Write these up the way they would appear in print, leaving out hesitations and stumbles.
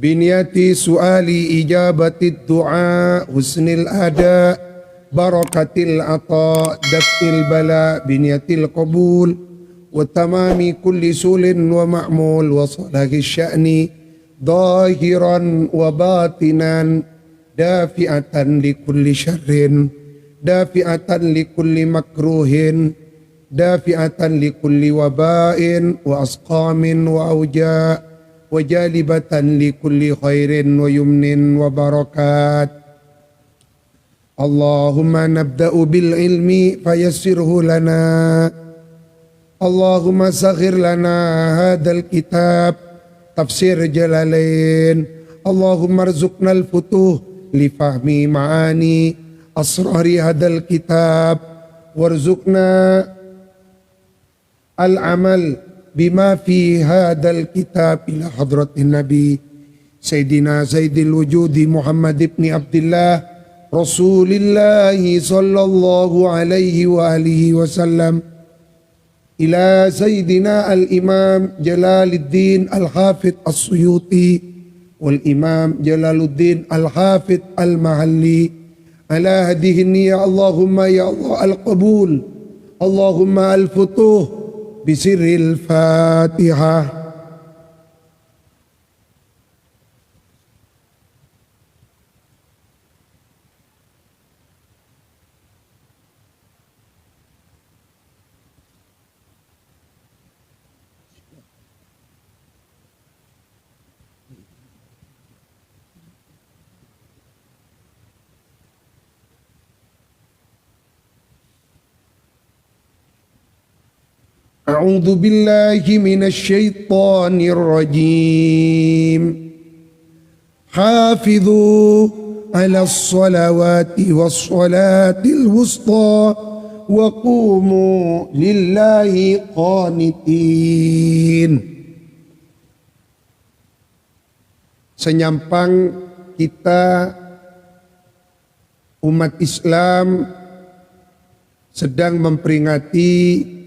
biniyati su'ali ijabati du'a husnil ada barakatil ata daf'il bala biniyatil qabul wa tamami kulli sulin wa ma'mul wa salahi sya'ni zahiran wa batinan dafi'atan li kulli syarrin dafi'atan li kulli makruhin dafi'atan li kulli waba'in wa asqamin wa auja' wa jalibatan li kulli khairin wa yumnin wa barakat. Allahumma nabda'u bil ilmi fayassirhu lana. Allahumma saghir lana hadal kitab tafsir Jalalain. Allahumma arzuqna al-futuh li fahmi ma'ani asrari hadal kitab warzuqna al-amal bima fi hadal kitab ila hadratin nabi Sayyidina Sayyidil wujudi Muhammad ibn Abdullah Rasulillah sallallahu alaihi wa alihi wasallam ila Sayyidina al-Imam Jalaluddin al-Hafidh as-Suyuti wal Imam Jalaluddin al-Hafidh al-Mahalli ala hadihi niyya Allahumma ya Allah al-qabul Allahumma al-futuh bisirril Fatihah. A'udzu billahi minasyaitonir rajim. Hafidhu 'alas salawati was salatil wusta wa qumu lillahi qanitin. Senyampang kita umat Islam sedang memperingati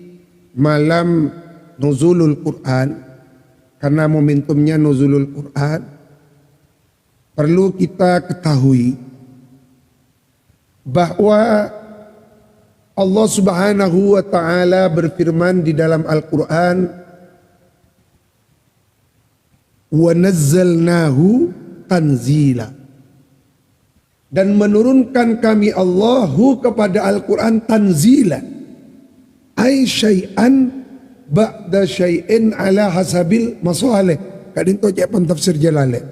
malam nuzulul Quran, karena momentumnya nuzulul Quran, perlu kita ketahui bahwa Allah Subhanahu wa ta'ala berfirman di dalam Al-Quran, wa nazzalnahu tanzila, dan menurunkan kami Allahu kepada Al-Quran tanzila, ay syai'an ba'da syai'in ala hasabil masalih. Kadang tu jawapan tafsir Jalalain.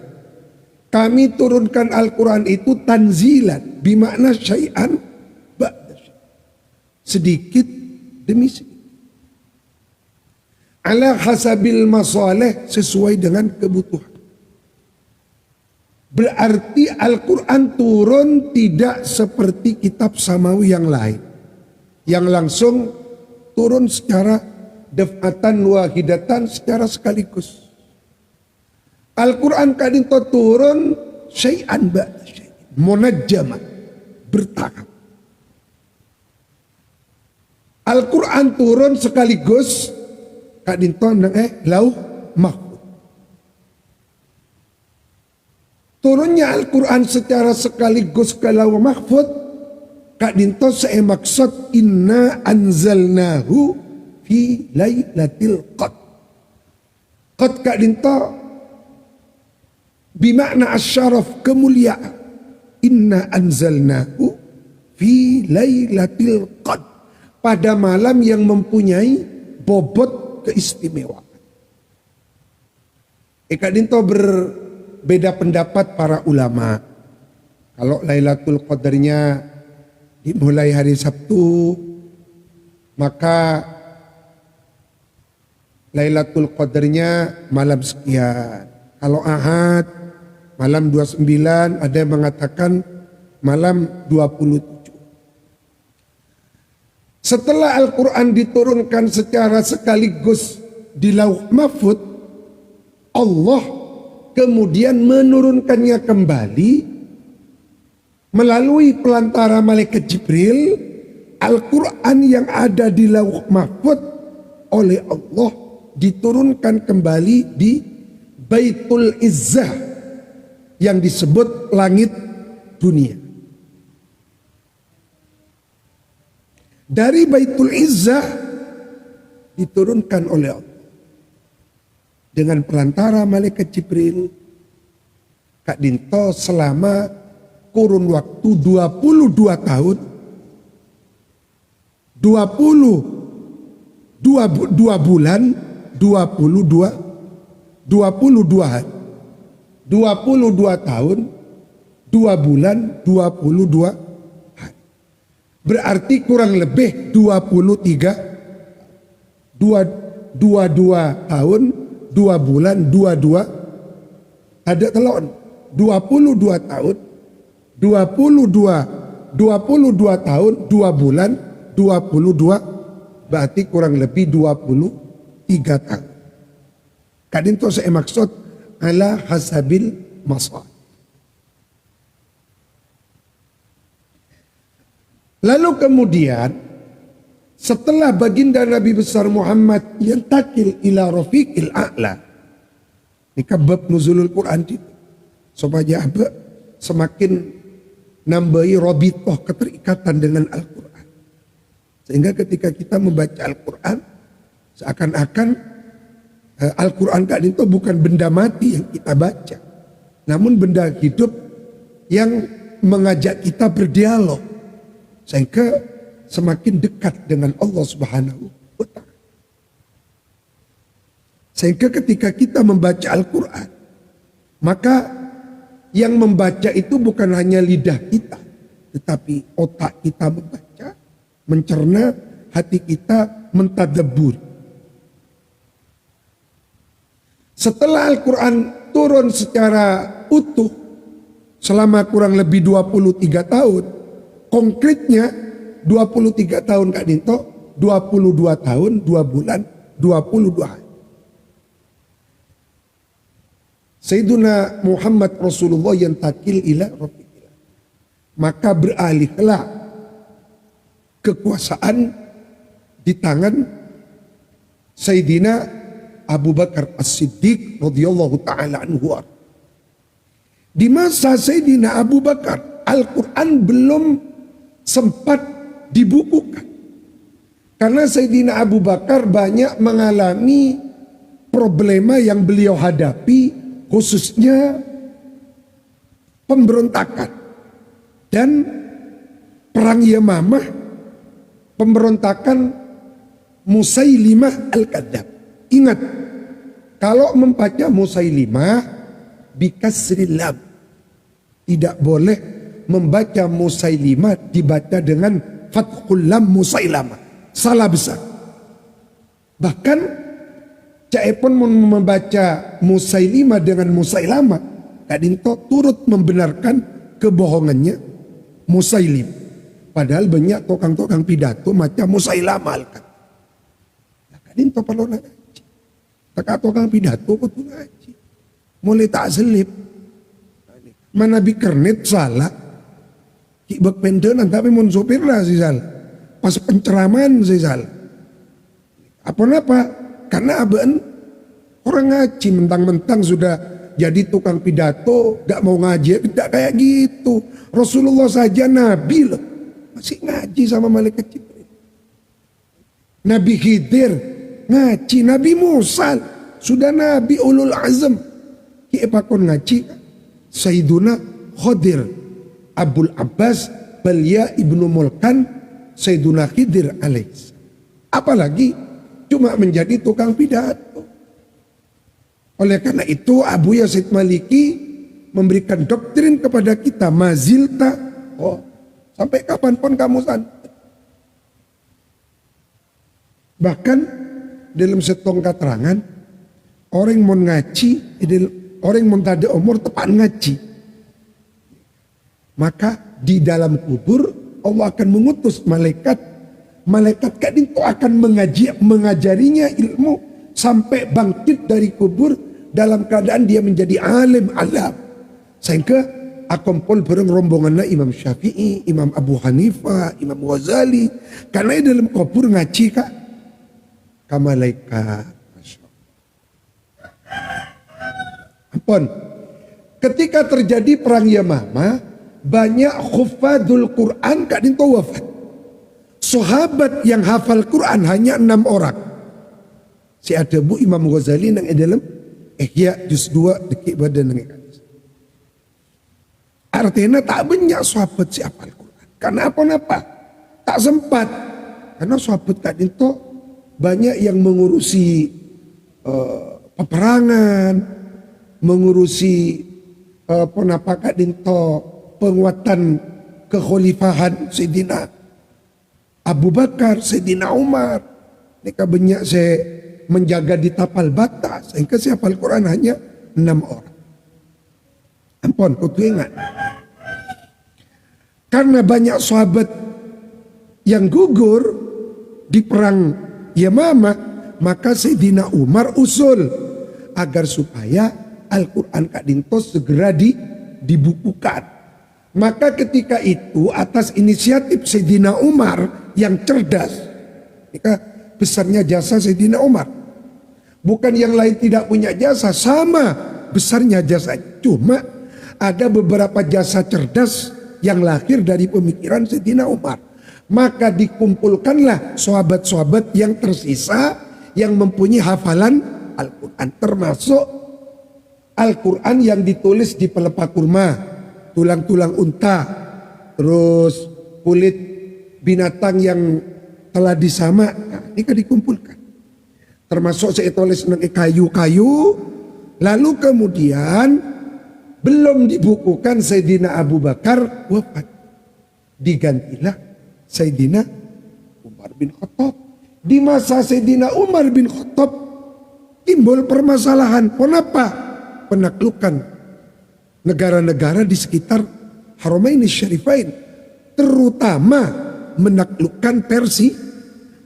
Kami turunkan Al-Quran itu tanzilan, bimakna syai'an ba'da syai'in, sedikit demi sedikit, ala hasabil masalih, sesuai dengan kebutuhan. Berarti Al-Quran turun tidak seperti kitab samawi yang lain, yang langsung turun secara daf'atan wahidatan, secara sekaligus. Al-Quran kadang turun syai'an ba'da syai'in, munajjaman, bertahap. Al-Quran turun sekaligus kadang lauh mahfuz. Turunnya Al-Quran secara sekaligus ke lauh mahfuz Kak Dinto saya maksud inna anzalnahu fi lailatul qadr. Qad Kak Dinto bimakna asyaraf, kemuliaan. Inna anzalnahu fi lailatul qadr, pada malam yang mempunyai bobot keistimewaan. Kak Dinto berbeda pendapat para ulama. Kalau Lailatul Qadarnya dimulai hari Sabtu, maka Lailatul Qadarnya malam sekian. Kalau Ahad malam 29, ada yang mengatakan malam 27. Setelah Al-Quran diturunkan secara sekaligus di Lauh Mahfuz, Allah kemudian menurunkannya kembali melalui pelantara malaikat Jibril. Al-Quran yang ada di Lauh Mahfuz oleh Allah diturunkan kembali di Baitul Izzah yang disebut langit dunia. Dari Baitul Izzah diturunkan oleh Allah dengan perantara malaikat Jibril Kak Dinto selama kurun waktu 22 tahun 22 bulan 22 hari 22 tahun 2 bulan 22 hari. Berarti kurang lebih 22 tahun 2 bulan 22 ada telon 22 tahun 22 tahun 2 bulan 22 berarti kurang lebih 23 tahun. Kadang itu saya maksud ala hasabil masal. Lalu kemudian setelah baginda Nabi besar Muhammad yang takil ila rafiqil a'la. Ini bab nuzulul Quran itu. Supaya semakin nambahi rabitoh keterikatan dengan Al-Quran. Sehingga ketika kita membaca Al-Quran seakan-akan Al-Quran kan itu bukan benda mati yang kita baca. Namun benda hidup yang mengajak kita berdialog. Sehingga semakin dekat dengan Allah Subhanahu wa Ta'ala. Sehingga ketika kita membaca Al-Quran, maka yang membaca itu bukan hanya lidah kita, tetapi otak kita membaca, mencerna, hati kita mentadabbur. Setelah Al-Quran turun secara utuh selama kurang lebih 23 tahun, konkretnya 23 tahun Kak Dinto, 22 tahun, 2 bulan, 22 hari. Sayyiduna Muhammad Rasulullah yang takil ila rafiqil. Maka beralihlah kekuasaan di tangan Sayyidina Abu Bakar As-Siddiq radhiyallahu ta'ala anhu. Di masa Sayyidina Abu Bakar, Al-Quran belum sempat dibukukan. Karena Sayyidina Abu Bakar banyak mengalami problema yang beliau hadapi, khususnya pemberontakan dan perang Yamamah, pemberontakan Musailimah Al-Kadzab. Ingat, kalau membaca Musailimah bikasril lam, tidak boleh membaca Musailimah dibaca dengan fathul lam Musailamah. Salah besar. Bahkan Caipun membaca Musailimah dengan Musailamah, Kak Dinto turut membenarkan kebohongannya Musailim. Padahal banyak tukang-tukang pidato macam Musailamah Al-Kadzab. Kak Dinto perlu ngaji. Tukang pidato betul ngaji. Mulai tak selip. Mana bikernet salah. Kibak pendenan tapi mun sopir lah sih salah. Pas penceraman sih salah. Apa-apa? Karena abang orang ngaji mentang-mentang sudah jadi tukang pidato, gak mau ngaji, tidak kayak gitu. Rasulullah saja Nabi loh, masih ngaji sama malaikat Jibril. Nabi Khidir ngaji, Nabi Musa sudah Nabi ulul azam, kiepakon ngaji. Sayyiduna Khadir Abul Abbas Balya ibnu Mulkan Sayyiduna Khidir alaihis. Apalagi cuma menjadi tukang pidato. Oleh karena itu Abu Yazid Maliki memberikan doktrin kepada kita, mazilta, sampai kapanpun kamu santai. Bahkan dalam setong keterangan, orang mau ngaji, orang mau tada umur tepat ngaji, maka di dalam kubur Allah akan mengutus malaikat Kak Dinto akan mengajarinya ilmu sampai bangkit dari kubur dalam keadaan dia menjadi alim alam. Sehingga akumpul bareng rombongannya Imam Syafi'i, Imam Abu Hanifah, Imam Ghazali. Karena dalam kubur ngaji Kak, kamalaikat. Ampun. ketika terjadi perang Yamamah, banyak hufadul Quran kak dinto wafat. Sahabat yang hafal Quran hanya 6 orang. Si ada bu Imam Ghazali nang dalam Ihya juz 2 dekik badan nang hadis. Artinya tak banyak sahabat si hafal Quran. Karena apa? Tak sempat. Karena sahabat kak dinto banyak yang mengurusi peperangan, mengurusi kak dinto penguatan kekhalifahan Sayyidina Abu Bakar, Sayyidina Umar. Mereka banyak saya menjaga di tapal batas. Sehingga saya hafal Quran hanya 6 orang. Ampun, kau ingat. Karena banyak sahabat yang gugur di perang Yamamah, maka Sayyidina Umar usul agar supaya Al-Quran kak dinto segera dibukukan. Maka ketika itu atas inisiatif Sayyidina Umar yang cerdas, maka besarnya jasa Sayyidina Umar. Bukan yang lain tidak punya jasa, sama besarnya jasa. Cuma ada beberapa jasa cerdas yang lahir dari pemikiran Sayyidina Umar. Maka dikumpulkanlah sahabat-sahabat yang tersisa yang mempunyai hafalan Al-Quran. Termasuk Al-Quran yang ditulis di pelepah kurma, tulang-tulang unta, terus kulit binatang yang telah disamak. Nah, ini kan dikumpulkan. Termasuk saya tulis kayu-kayu. Lalu kemudian belum dibukukan Sayyidina Abu Bakar wafat. Digantilah Sayyidina Umar bin Khattab. Di masa Sayyidina Umar bin Khattab timbul permasalahan. Kenapa? Penaklukan negara-negara di sekitar Haramain Syarifain, terutama menaklukkan Persia.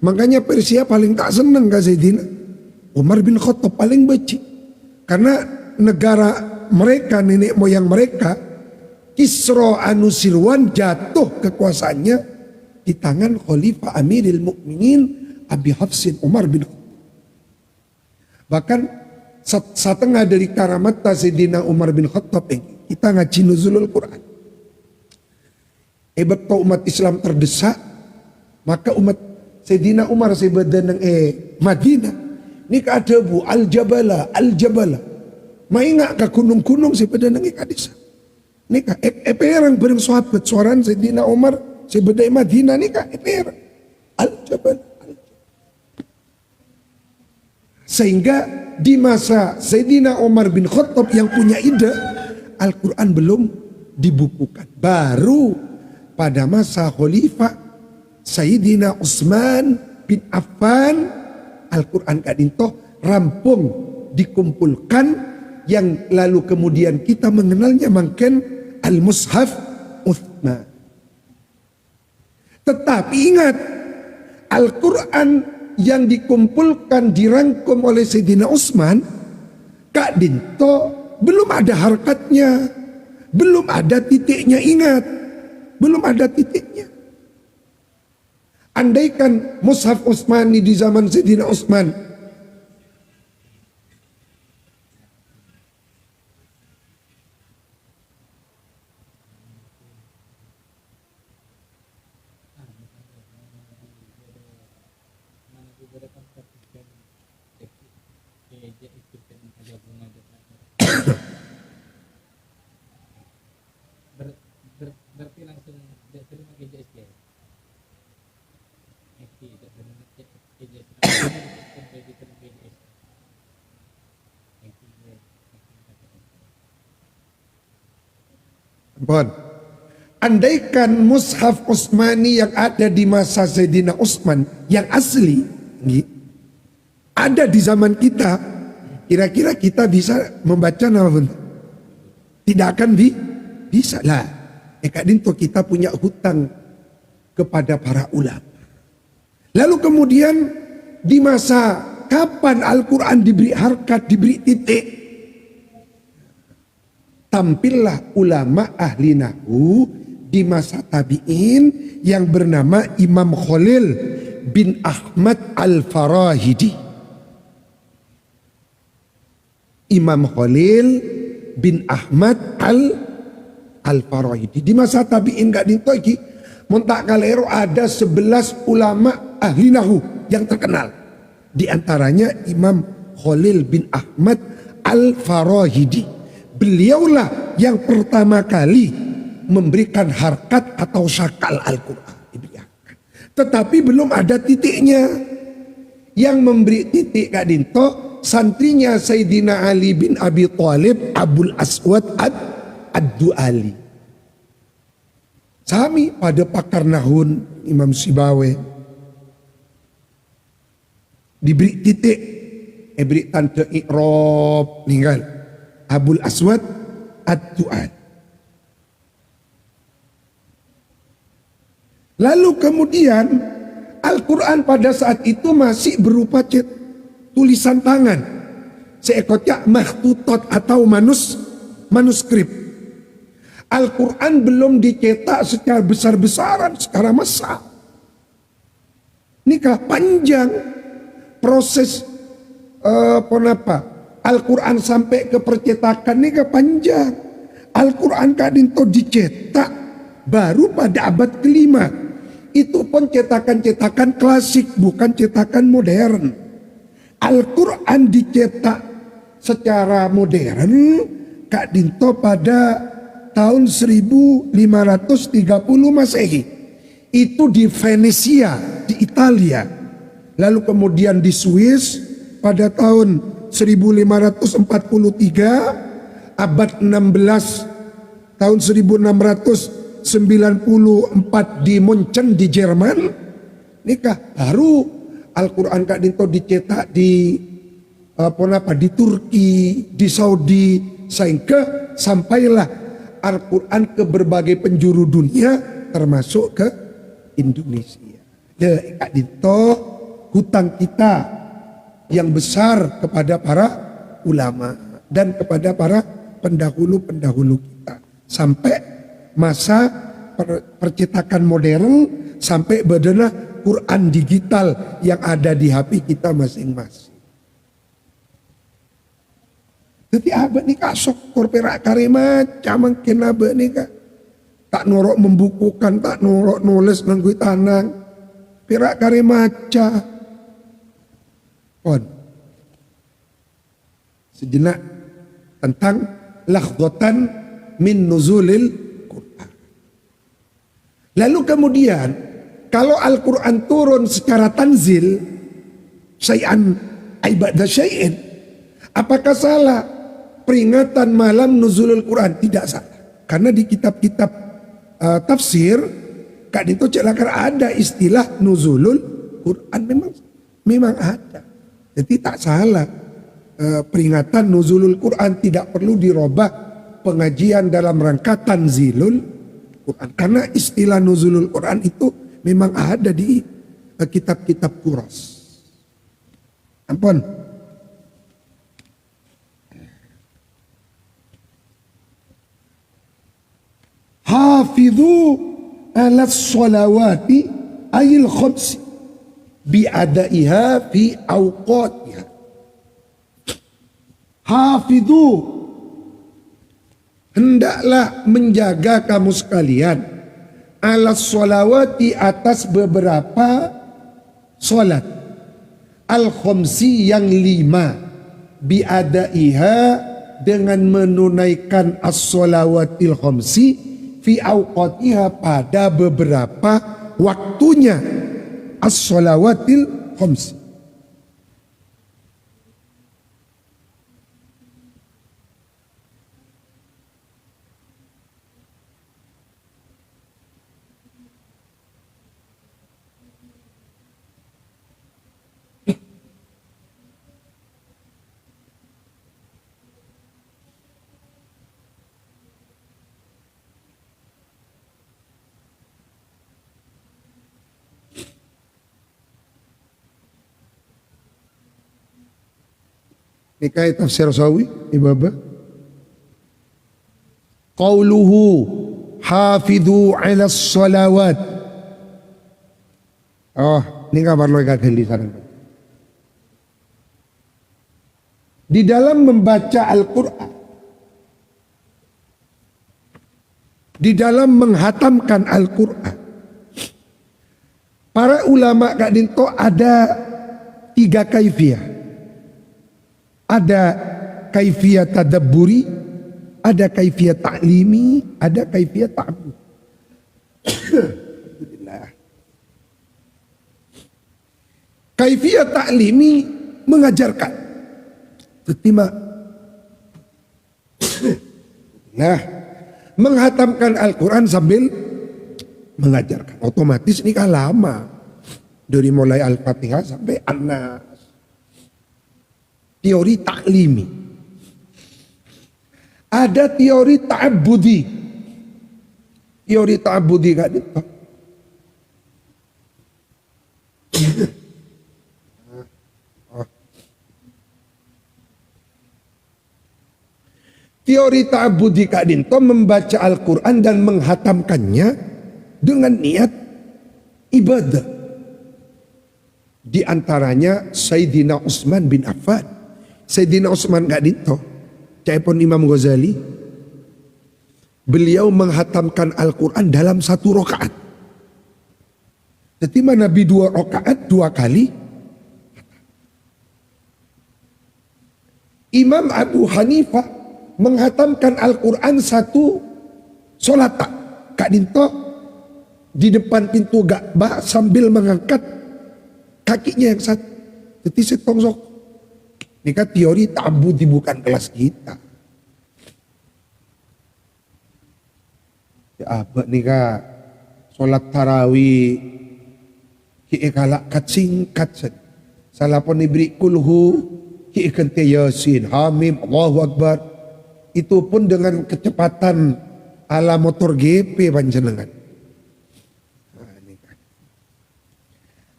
Makanya Persia paling tak senang ke Sayyidina Umar bin Khattab, paling benci. Karena negara mereka, nenek moyang mereka, Kisra Anusirwan jatuh kekuasaannya di tangan Khalifah Amiril Mukminin Abi Hafsin Umar bin Khattab. Bahkan setengah dari karamat Sayyidina Umar bin Khattab ini, kita ngaji nuzulul Quran. Hebat kau umat Islam terdesak, maka umat Sayyidina Umar sebadan Madinah ini ada bu al-jabala maingat ke gunung-gunung sebadan kadisa. Ini ka eperang bareng sahabat suaran Sayyidina Umar sebadan Madinah ini ka eperang al-jabala. Sehingga di masa Sayyidina Umar bin Khattab yang punya ide, Al-Quran belum dibukukan. Baru pada masa Khalifah Sayyidina Utsman bin Affan, Al-Quran kadinto rampung dikumpulkan, yang lalu kemudian kita mengenalnya mungkin Al-Mushaf Utsman. Tetapi ingat, Al-Quran yang dikumpulkan dirangkum oleh Sayyidina Utsman kak dinto belum ada harkatnya, belum ada titiknya. Ingat, belum ada titiknya. Andaikan Mushaf Utsmani di zaman Sayyidina Utsman berarti langsung terima GJSG. Bon. Andaikan Mushaf Utsmani yang ada di masa Sayyidina Utsman yang asli ada di zaman kita, kira-kira kita bisa membaca nama? Tidak akan bisa lah. Kak dinto kita punya hutang kepada para ulama. Lalu kemudian di masa kapan Al-Quran diberi harkat, diberi titik? Tampillah ulama ahli nahwu di masa tabi'in yang bernama Imam Khalil bin Ahmad Al-Farahidi. Imam Khalil bin Ahmad Al-Farahidi. Di masa tabi'in gak dinto iki montak kalero ada 11 ulama ahli nahu yang terkenal. Di antaranya Imam Khalil bin Ahmad Al-Farahidi. Beliaulah yang pertama kali memberikan harkat atau syakal Al-Quran. Tetapi belum ada titiknya. Yang memberi titik Kak Dinto, santrinya Sayyidina Ali bin Abi Thalib Abul Aswad Ad-Du'ali. Sami pada pakar nahun Imam Sibawe diberi titik, beri tante i'rab ninggal Abul Aswad Ad-Du'ali. Lalu kemudian Al-Quran pada saat itu masih berupa tulisan tangan, seekotnya makhtutot atau manuskrip. Al-Quran belum dicetak secara besar-besaran, secara massal. Nikah panjang proses Al-Quran sampai ke percetakan nikah panjang. Al-Quran kadinto dicetak baru pada abad kelima. Itu pun cetakan-cetakan klasik, bukan cetakan modern. Al-Quran dicetak secara modern Kak Dinto pada tahun 1530 Masehi. Itu di Venesia, di Italia. Lalu kemudian di Swiss pada tahun 1543, abad 16 tahun 1694 di Munchen di Jerman. Nikah baru Al-Quran Kak Dinto dicetak di di Turki, di Saudi, sehingga sampailah Al-Quran ke berbagai penjuru dunia termasuk ke Indonesia. Kak Dinto, hutang kita yang besar kepada para ulama dan kepada para pendahulu-pendahulu kita sampai masa percetakan modern, sampai bedana Quran digital yang ada di HP kita masing-masing. Jadi abad ni kak sokor perak kare macam mungkin abad ni kak tak norok membukukan, tak norok nulis nanggui tanang perak kare maca pon sejenak tentang lakhdatan min nuzulil Quran. Lalu kemudian kalau Al-Quran turun secara tanzil syai'an ibadah syai'in, apakah salah peringatan malam nuzulul Quran? Tidak salah, karena di kitab-kitab tafsir Kak Dinto celakar ada istilah nuzulul Quran, memang ada. Jadi tak salah peringatan nuzulul Quran, tidak perlu dirubah pengajian dalam rangka tanzilul Quran, karena istilah nuzulul Quran itu memang ada di kitab-kitab kuras. Ampun. Hafidhu ala sholawati ayil khomsi bi'adaiha fi awqatiha. Hafidhu, hendaklah menjaga kamu sekalian ala sholawati, atas beberapa solat al khomsi yang 5, bi'adaiha dengan menunaikan as-sholawatil khomsi fi awqatiha pada beberapa waktunya as-sholawatil khomsi. Ini kayak tafsir Sawi, Ibaba. Qauluhu hafidhu ala sholawat. Oh, ini kabar lo geli sarang. Di dalam membaca Al-Quran, di dalam menghatamkan Al-Quran. Para ulama Kak Dinto ada 3 kaifiyah. Ada kaifiyah tadabburi, ada kaifiyah ta'limi, ada kaifiyah ta'bud. Alhamdulillah. Kaifiyah ta'limi mengajarkan. Terima. Nah, menghatamkan Al-Quran sambil mengajarkan. Otomatis ini kan lama. Dari mulai Al-Fatihah sampai An-Nas. Teori taklimi. Ada teori ta'abudi. Teori ta'abudi Kak Dito. Teori ta'abudi Kak Dinto membaca Al-Quran dan menghatamkannya dengan niat ibadah. Di antaranya Sayyidina Utsman bin Affan. Sayyidina Utsman Kak Dinto, caipun Imam Ghazali, beliau menghatamkan Al-Quran dalam 1 rakaat. Jadi Nabi 2 rakaat 2 kali. Imam Abu Hanifah menghatamkan Al-Quran 1 sholat Kak Dinto di depan pintu Ka'bah sambil mengangkat kakinya yang satu. Jadi setongsok. Ini kan teori ta'budi, bukan kelas kita. Ya abad nih kak, sholat tarawih ki'i kalak kat singkat saja. Salah pun diberi kulhu ki'i kente yasin, hamim, Allahu Akbar. Itu pun dengan kecepatan ala motor GP panjenengan.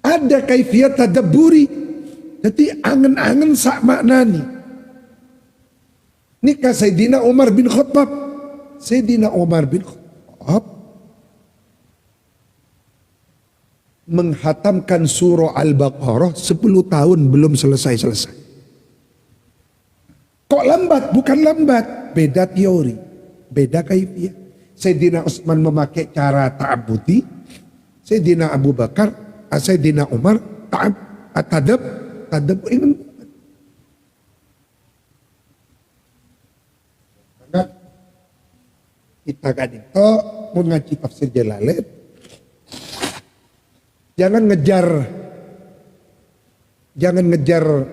Ada kaifiyat tadabburi. Jadi angen-angen sak maknani. Nikah Sayyidina Umar bin Khattab. Sayyidina Umar bin Khattab menghatamkan surah Al-Baqarah 10 tahun belum selesai-selesai. Kok lambat? Bukan lambat. Beda teori. Beda kaifiyah. Sayyidina Utsman memakai cara ta'abudi. Sayyidina Abu Bakar, Sayyidina Umar tadab ingin. Maka kita kan itu mengaji tafsir Jalalain, jangan ngejar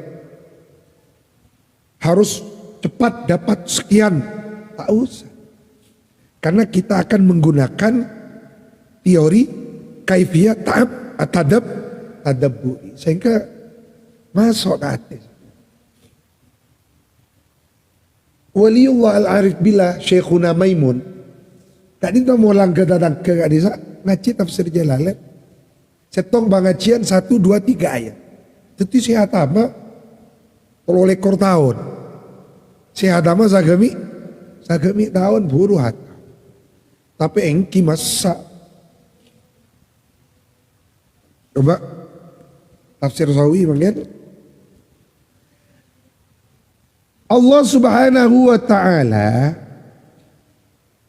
harus cepat dapat sekian, tak usah. Karena kita akan menggunakan teori kaifiyah tadabburi sehingga masuk ke hati. Waliullah al-arif billah Syekhuna Maimun tadi kita mau langkah datang ke Kadisa ngaji tafsir Jalalain setong bangacian 1, 2, 3 ayat. Jadi sehat apa kalau lekor tahun sehat apa sagami tahun buru hati. Tapi engki masa coba tafsir Sawi mungkin Allah Subhanahu wa ta'ala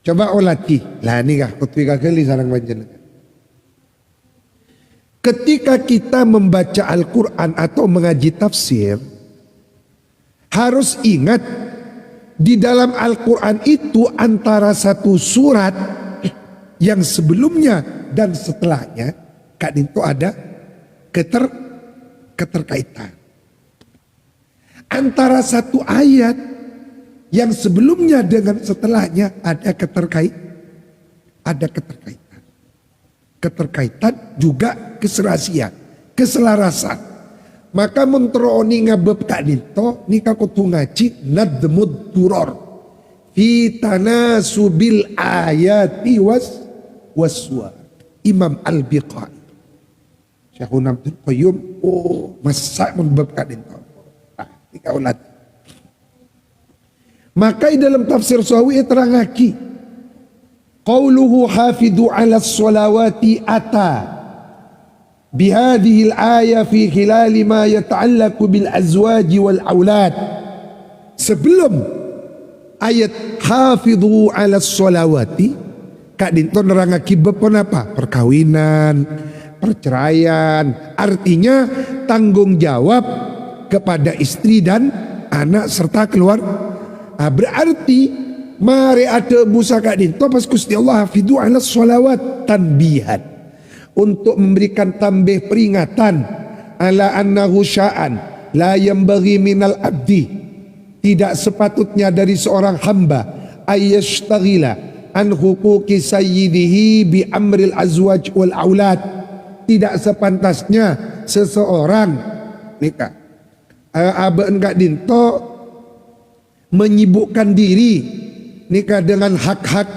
coba ulati lah ini kah kutwika kali sarang panjenengan. Ketika kita membaca Al-Quran atau mengaji tafsir harus ingat di dalam Al-Quran itu antara satu surat yang sebelumnya dan setelahnya Kak Dinto ada keterkaitan. Antara satu ayat yang sebelumnya dengan setelahnya ada keterkaitan. Keterkaitan juga keselarasan. Maka menteroni ngabeb Kak Dinto nika kudu ngaji nadmud duror fi tanasubil ayati waswa Imam Al-Biqai. Syekhuna Abdul Qayyum masak membab Kak Dinto. Ulat. Maka di dalam tafsir Sawi terangaki qauluhu hafidu ala sholawati ata bihadihil ayah fi khilali ma yata'allaku bil azwaji wal aulad. Sebelum ayat hafidu ala sholawati Kak Dinto nerang akibat pun apa? Perkawinan, perceraian. Artinya tanggung jawab kepada istri dan anak serta keluarga. Berarti mari ada busa Kak Dinto pas Gusti Allah hafidu ala sholawat tanbihan, untuk memberikan tambah peringatan ala annahu sya'an la yambaghi minal abdi, tidak sepatutnya dari seorang hamba ayyashtaghila an huquqi sayyidihi bi amril azwaj wal aulad, tidak sepantasnya seseorang nikah Abang Kak Dinto menyibukkan diri nikah dengan hak-hak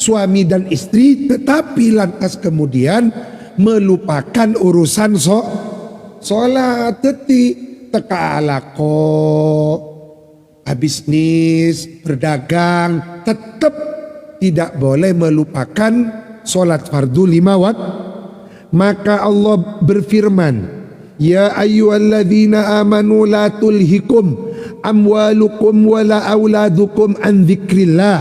suami dan istri, tetapi lantas kemudian melupakan urusan sholat. Teka alako, bisnis, berdagang, tetap tidak boleh melupakan sholat fardu 5 waktu. Maka Allah berfirman, ya ayyuhalladzina amanu la tulhikum amwalukum wala auladukum an dzikrillah.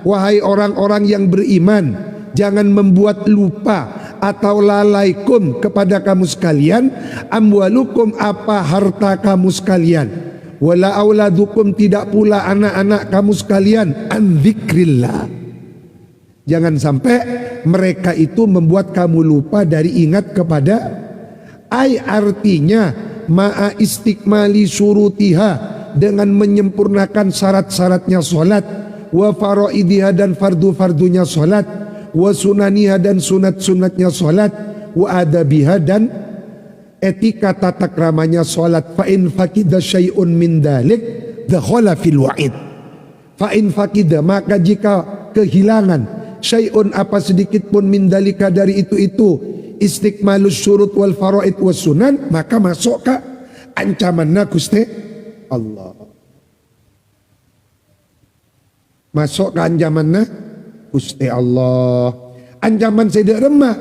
Wahai orang-orang yang beriman, jangan membuat lupa atau lalaikum kepada kamu sekalian, amwalukum apa harta kamu sekalian, wala auladukum tidak pula anak-anak kamu sekalian, an dzikrillah. Jangan sampai mereka itu membuat kamu lupa dari ingat kepada, artinya ma'a istikmali surutiha, dengan menyempurnakan syarat-syaratnya solat, wa faraidiha dan fardu-fardunya solat, wa sunaniha dan sunat-sunatnya solat, wa adabiha dan etika tata kramanya solat. Fa in fakida syai'un min dalik dakhala fil wa'id. Fa in fakida, maka jika kehilangan syai'un apa sedikit pun min dalika dari itu istikmalus syurut wal faraid was sunan, maka masuk ke ancamanna Gusti Allah. Masuk ke ancamanna Gusti Allah. Ancaman saya remah,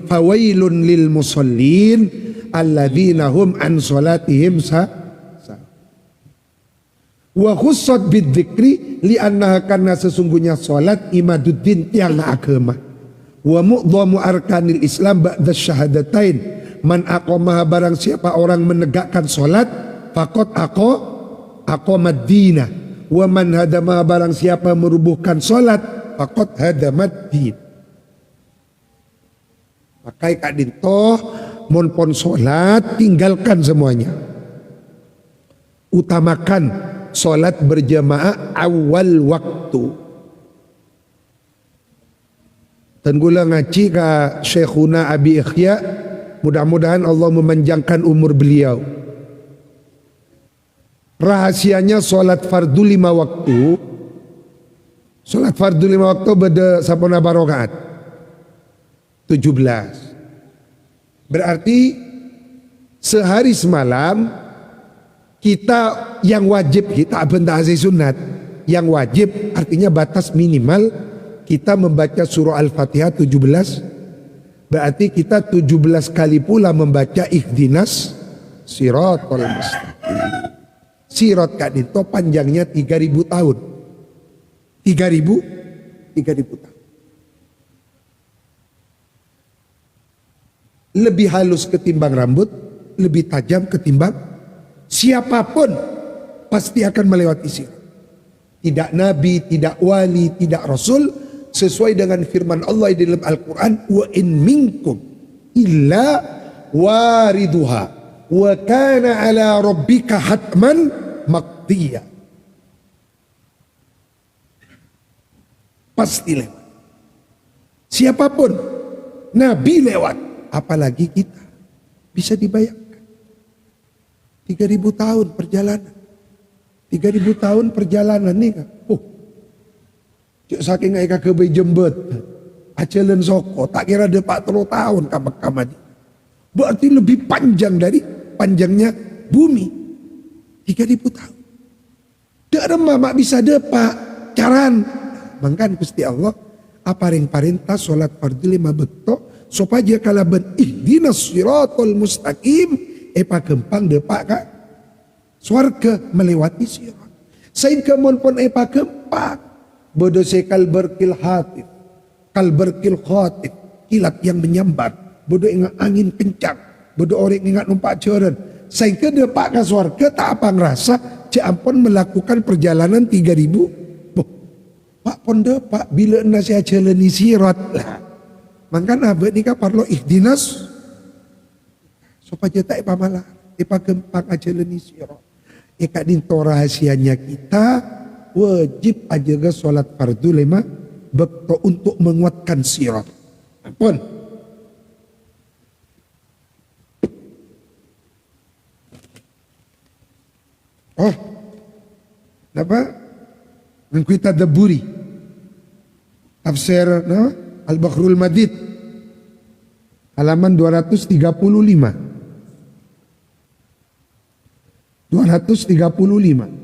fawailun lil musallin alladzina hum an salatihim wa khussat bidzikri li'annaha, karena sesungguhnya salat imaduddin tiang agama, wa mu'dhamu arkanil Islam ba'da syahadatain, man aqamaha, barang siapa orang menegakkan salat, faqad aqamad dina, wa man hadama, barang siapa merubuhkan salat, faqad hadamad din. Pakai Kak Dinto monpon salat, tinggalkan semuanya, utamakan salat berjamaah awal waktu. Dan gula ngaji ka Syekhuna Abi Ikhya, mudah-mudahan Allah memanjangkan umur beliau. Rahasianya salat fardu 5 waktu. Salat fardu 5 waktu beda sapona barokaat 17. Berarti sehari semalam kita yang wajib, kita benda hasil sunat, yang wajib artinya batas minimal kita membaca surah Al-Fatihah 17. Berarti kita 17 kali pula membaca ihdinas siratal mustaqim. Sirat Kak Dinto panjangnya 3000 tahun. 3000 tahun. Lebih halus ketimbang rambut, lebih tajam ketimbang siapapun pasti akan melewati sirat. Tidak nabi, tidak wali, tidak rasul, sesuai dengan firman Allah di dalam Al-Quran, wa in minkum illa wariduha wa kana ala rabbika hatman maqdiya. Pasti lewat. Siapapun, nabi lewat, apalagi kita. Bisa dibayangkan 3000 tahun perjalanan. 3000 tahun perjalanan nih kan. Saking aika kebe jembet. Acelen soko. Tak kira ada 40 tahun kamak-kamak. Berarti lebih panjang dari panjangnya bumi. 3000 tahun. Dak remah mak bisa depak. Caran. Mangkan Gusti Allah. Aparing parintah solat fardu 5 betok. Supaya kalaban ihdinas siratal mustaqim. Epa gempang depak kak. Swarga melewati sirat. Sain kemon pun epa gempang. Bodo sekal berkil hatif. kalberkil khatib, kilat yang menyambar, bodoh ingat angin kencang, bodoh orang ingat numpak jalan. Sehingga dia pak ke surga tak apa ngerasa, cik ampun melakukan perjalanan 3000. Boh, pak ponde pak bila nasi jalan ni sirat lah. Maka abad ni kan parlo ihdinas supaya tak ipa malah, ipa gempang jalan ni sirat. Ikat dinto rahasianya kita wajib aja ke sholat fardu 5 waktu untuk menguatkan sirat. Ampun. Oh, apa? Kita Daburi, tafsir Al-Bakhrul Madid, halaman 235. 235.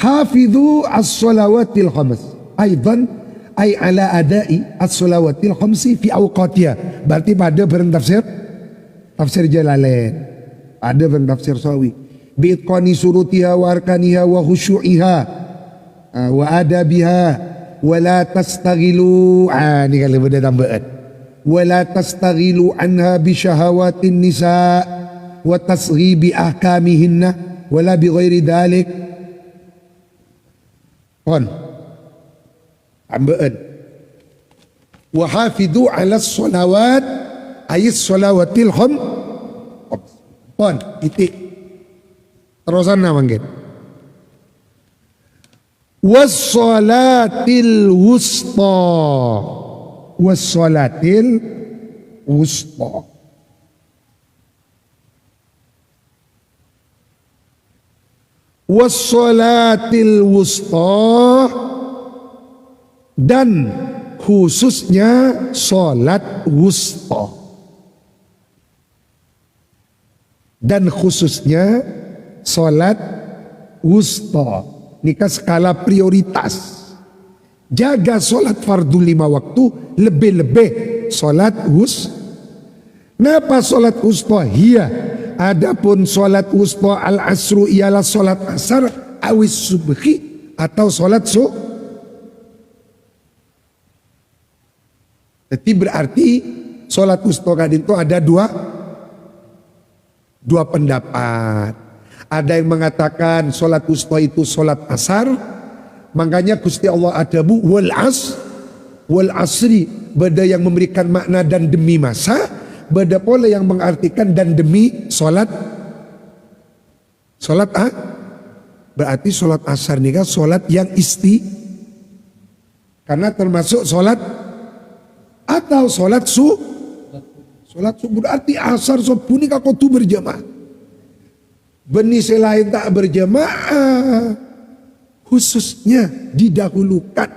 Hafidhu as-salawatil khams. Aidan ay ala adai as-salawatil khamsi fi awqatiha. Berarti pada bareng tafsir Jalalain. Ada bareng tafsir Sawi. Bi'itqani surutiha wa arkaniha wa khusyu'iha wa adabiha. Wala tastaghilu, ni kalau benda tambahan. Wala tastaghilu anha bi syahawatin nisa wa tasghibi ahkamihinna wala bi ghairi dhalik. Pon. Tambahan. Wa hafidhu ala sholawat ayat sholawatil kham. Pon, titik. Terusan nama mungkin. Wassalatil wusta, wassalatil wusta. Wassalatil wusta, dan khususnya salat wusta. Dan khususnya salat wusta. Nikah skala prioritas. Jaga solat fardu 5 waktu, lebih-lebih solat Kenapa solat wusta? Hiya. Adapun solat wusta al-asru ialah solat asar, awis subhi atau solat Jadi berarti solat wusta kadin itu ada dua pendapat. Ada yang mengatakan solat wusta itu solat asar. Makanya Gusti Allah adabu wal asri. Beda yang memberikan makna dan demi masa. Beda pula yang mengartikan dan demi solat. Berarti solat asar ini kan solat yang karena termasuk solat atau solat Solat subuh berarti asar subuh ini kau tu berjamaah. Benih selain tak berjamaah, khususnya didahulukan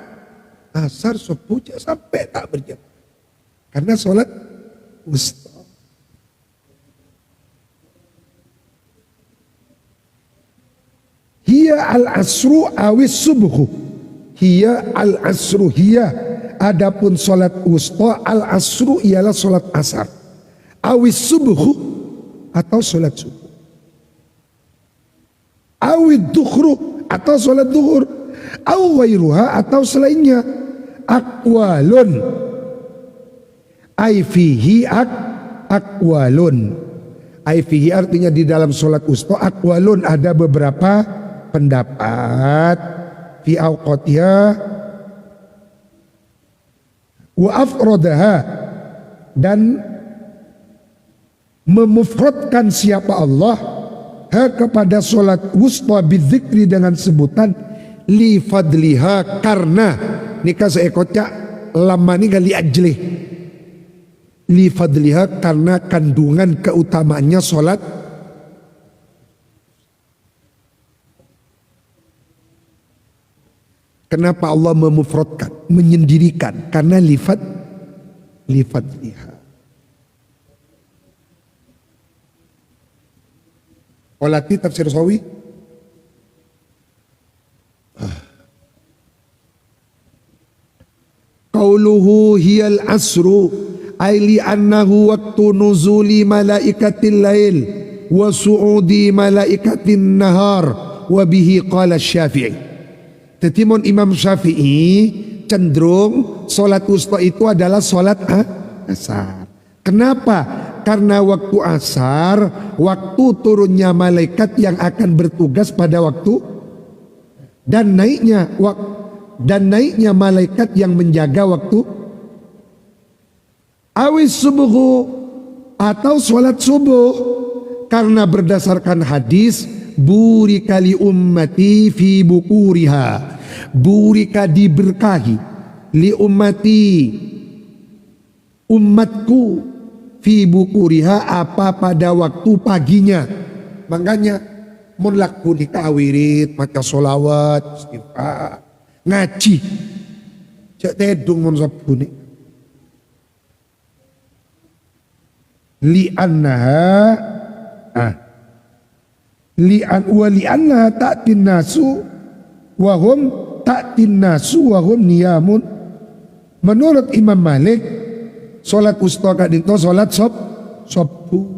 asar subuh sampai tak berjamaah. Karena solat wusta. Hiya al-asru awis subuh. Hiya al-asru hiya. Adapun solat wusta al-asru ialah solat asar. Awis subuh atau solat subuh. Awid dukhru atau solat duhur. Awairuha atau selainnya. Akwalun. Aifihi akwalun. Aifihi artinya di dalam solat wusta. Akwalun ada beberapa pendapat. Fi awqatiha. Wa afrodaha. Dan memufradkan siapa Allah kepada solat wusta bidzikri dengan sebutan li fadliha, karena nikah seekotnya lama ni kali ajlih li fadliha, karena kandungan keutamaannya solat. Kenapa Allah memufradkan, menyendirikan? Karena li fadliha. Olati tafsir Sawi. Qauluhu hiyal asru ay li annahu waqtu nuzuli malaikatil lail wa su'udi malaikatin nahar wa bihi qala Syafi'i. Tetimun Imam Syafi'i cenderung solat wusta itu adalah solat asar. Kenapa? Karena waktu asar, waktu turunnya malaikat yang akan bertugas pada waktu dan naiknya malaikat yang menjaga waktu. Awis subuhu atau solat subuh, karena berdasarkan hadis burika li ummati fi bukuriha, burika diberkahi li ummati umatku fi bukuriha apa pada waktu paginya. Makanya mun lakuni kawirit maca solawat istighfar ngaji cek tedung mun sabune li annaha ta'tin nasu wa hum niyamun. Menurut Imam Malik salat wusta kadito salat subuh.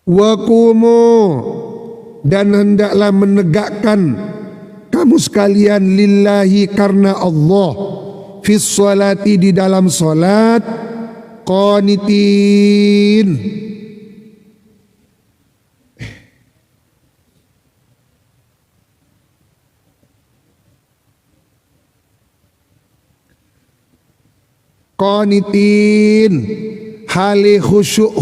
Wakumu, dan hendaklah menegakkan kamu sekalian lillahi karena Allah fis salati di dalam salat qanitin. Qanitin hale khusyuk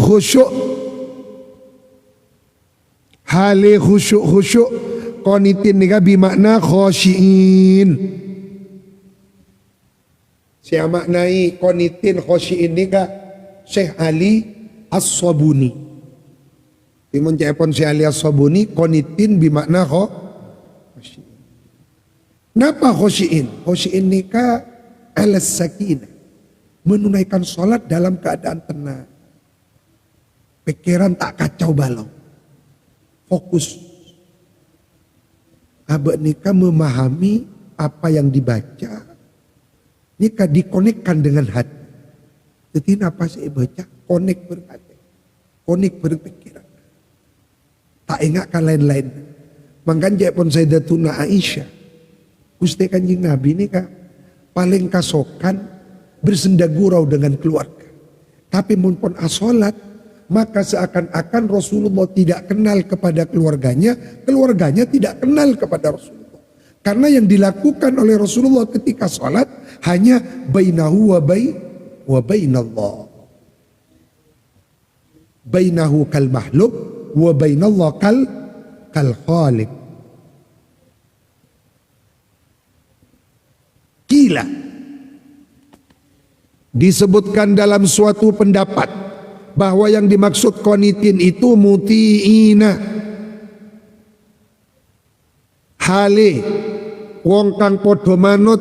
hale khusyuk qanitin nika bimakna khosyiin. Saya maknai qanitin khosyiin nika Syekh Ali As-Sabuni. Timun cepon Syekh Ali As-Sabuni qanitin bimakna khosyiin. Napa khosyiin? Khosyiin nika alas sakinah, menunaikan sholat dalam keadaan tenang, pikiran tak kacau balau, fokus. Abah nikah memahami apa yang dibaca, nikah dikonekkan dengan hati. Jadi apa sih baca? Konek berhati, konek berpikiran. Tak ingatkan lain-lain. Makanya pun Sayyidatuna Aisyah, Gusti Kanjeng Nabi nikah paling kasokan bersenda gurau dengan keluarga. Tapi mun pun asolat, maka seakan-akan Rasulullah tidak kenal kepada keluarganya, keluarganya tidak kenal kepada Rasulullah. Karena yang dilakukan oleh Rasulullah ketika sholat hanya bainahu wa bainallah. Bainahu kal mahluk wa bainallah kal khaliq. Gila. Disebutkan dalam suatu pendapat bahwa yang dimaksud qanitin itu mutiina, hale wong kang padha manut,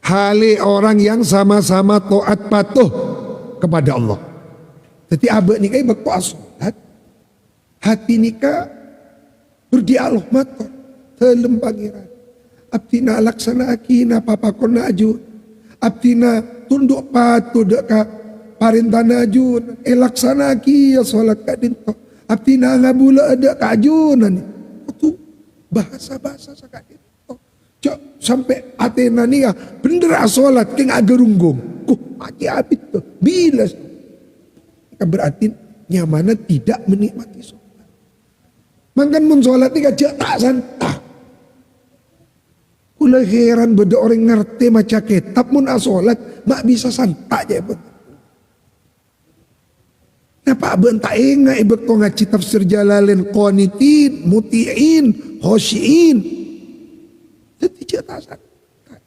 hale orang yang sama-sama taat patuh kepada Allah. Jadi abek nikah bekto salat, hati nikah berdialog matur telem pangeran. Abdina laksana akina papakona aju, abdina tunduk patuh deka parintana ajun, laksana aki ya salat kadinto, abdina ngabula ada kajunan. Itu bahasa-bahasa sakadinto. Cok sampai Athena nih bener salat keng agerunggung. Mati abit tuh bila berarti nyamana tidak menikmati salat. Mangkan mun salat nih gak tak santah. Kula heran beda orang ngerti maca kitab mun asolat mak bisa santai aja pun. Napa abang tak ingat ibek ko ngaji tafsir Jalalain qanitin, muti'in, khosyiin. Jadi tak santai.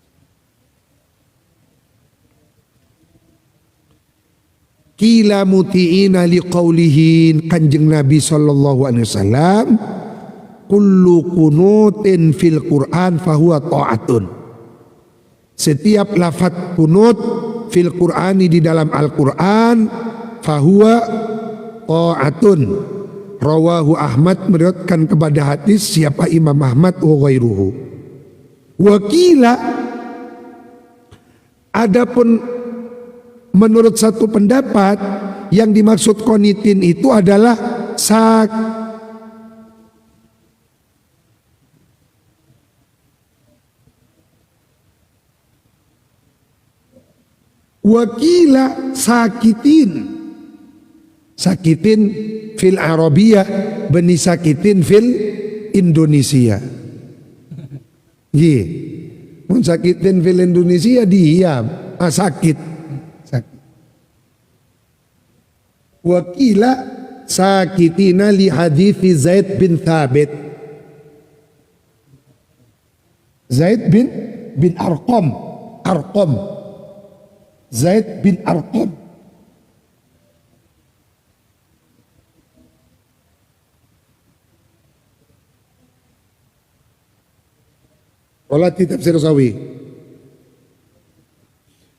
Kila muti'ina liqaulihin, Kanjeng Nabi sallallahu alaihi wasallam, kullu kunutin fil Quran fahuwa ta'atun. setiap lafadz kunut fil Qur'ani di dalam Al-Quran fahuwa ta'atun. Rawahu Ahmad meriwayatkan kepada hadis siapa Imam Ahmad wa ghairuhu. Wakila, adapun menurut satu pendapat yang dimaksud qanitin itu adalah wakila sakitin fil Arabiyah bani sakitin fil Indonesia. Ye, mun sakitin fil Indonesia diam, sakit. Wakila sakitina li hadithi Zaid bin Thabit. Zaid bin Arqam. Zaid bin Arqam. Walati tafsir sawi.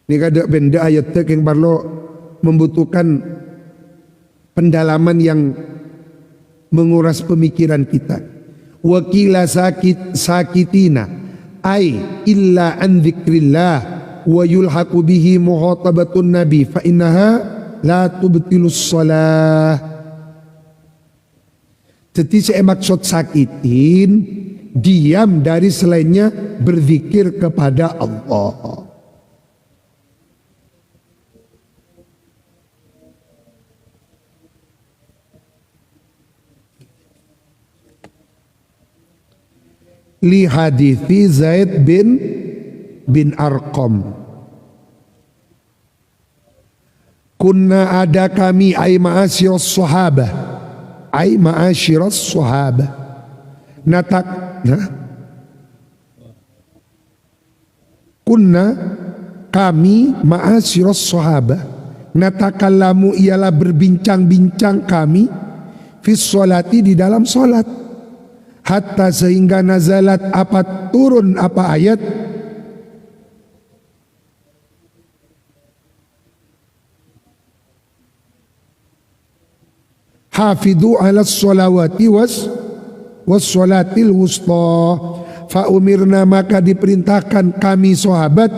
Ini kada benda ayat yang perlu membutuhkan pendalaman yang menguras pemikiran kita. Wakila sakitina ay illa an dzikrillah wa yulhaqu bihi muhatabatun nabi fa innaha la tubtilus shalah. Jadi saya maksud sakitin diam dari selainnya berzikir kepada Allah. Li hadithi Zaid bin Arqam. Kunna ada kami ay ma'asyiras sahabah. Ay ma'asyiras sahabah. Kunna kami ma'asyiras sahabah. Natakallamu ialah berbincang-bincang kami fis sholati di dalam solat. Hatta sehingga nazalat turun ayat hafidhu ala sholawati was sholatil wusta. Fa umirna maka diperintahkan kami sahabat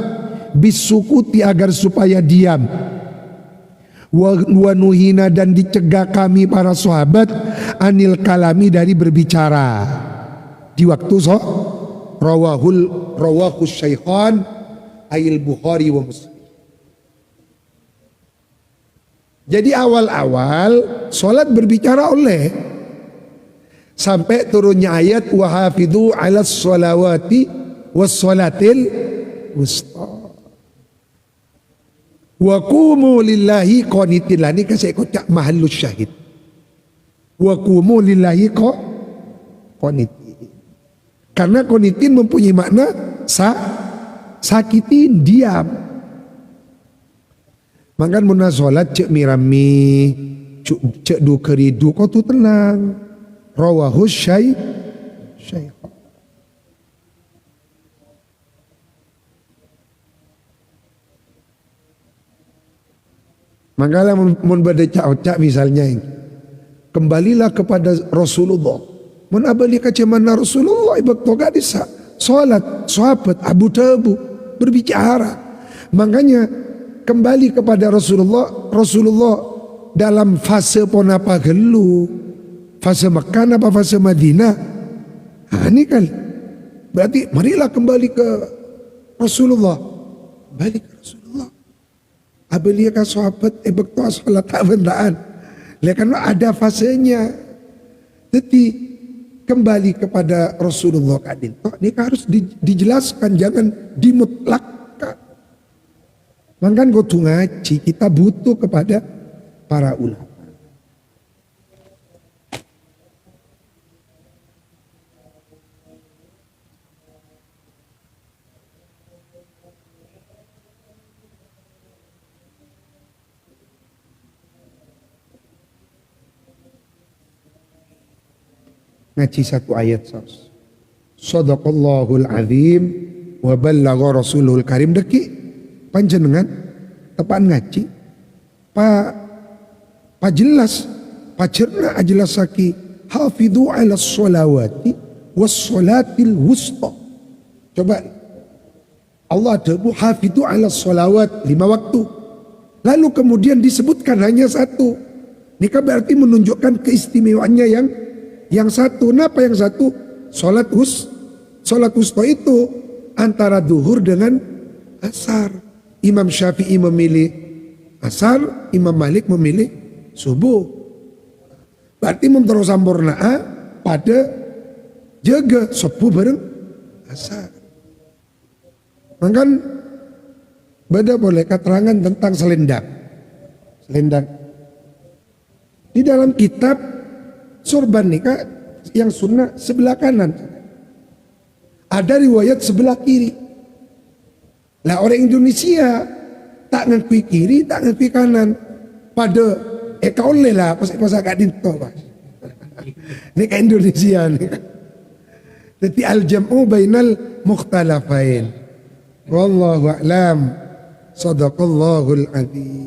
bisukuti agar supaya diam. Wa nuhina dan dicegah kami para sahabat anil kalami dari berbicara di waktu rawahu syaikhan ayil Bukhari wa Muslim. Jadi awal-awal salat berbicara oleh sampai turunnya ayat wa hafidhu ala sholawati was sholatil wusta. Wa qumu lillahi qanitin. Lah ni kan saya kocak mahallus syahid. Wa qumu lillahi qanitin. Karena qanitin mempunyai makna sakitin, diam. Makan muna solat cek mirami, cek du keridu kau tu tenang. Rawahu syekh. Mangkala mun bade cak misalnya ini. Kembalilah kepada Rasulullah. Mun abali kacamana Rasulullah ibak toga disa. Salat, sahabat Abu Tabu berbicara. Makanya kembali kepada Rasulullah dalam fase pon apa gelu. Fase Makkah apa fase Madinah. Nah, ini kan berarti marilah kembali ke Rasulullah. Balik ke Rasulullah. Abelia ka sahabat bekto salat bendaan. Karena ada fasenya. Jadi kembali kepada Rasulullah kadin. Ini harus dijelaskan, jangan dimutlakkan. Mangkan gotu ngaji, kita butuh kepada para ulama. Ngaji satu ayat saus. Sadaqallahul azim wa ballagha rasulul karim deki panjenengan tepan ngaji pa jelas pa cerna ajelasaki hafidhu ala sholawati was sholatil wusta. Coba Allah debu hafidhu ala sholawat 5 waktu. Lalu kemudian disebutkan hanya 1. Ini kan berarti menunjukkan keistimewaannya yang 1. Kenapa yang 1? Sholat wusta itu antara duhur dengan asar. Imam Syafi'i memilih asar, Imam Malik memilih subuh. Berarti mempersampurnaa pada jaga subuh bareng asar. Maka beda boleh keterangan tentang selendang. Di dalam kitab sorban nikah yang sunnah sebelah kanan. Ada riwayat sebelah kiri. Lah orang Indonesia tak ngakui kiri, tak ngakui kanan. Pada kau lah pas agak dinto Pak. Ini ke Indonesia nih. Jadi al-jam'u bainal mukhtalafain. Wallahu a'lam. Sadaqallahul adzim.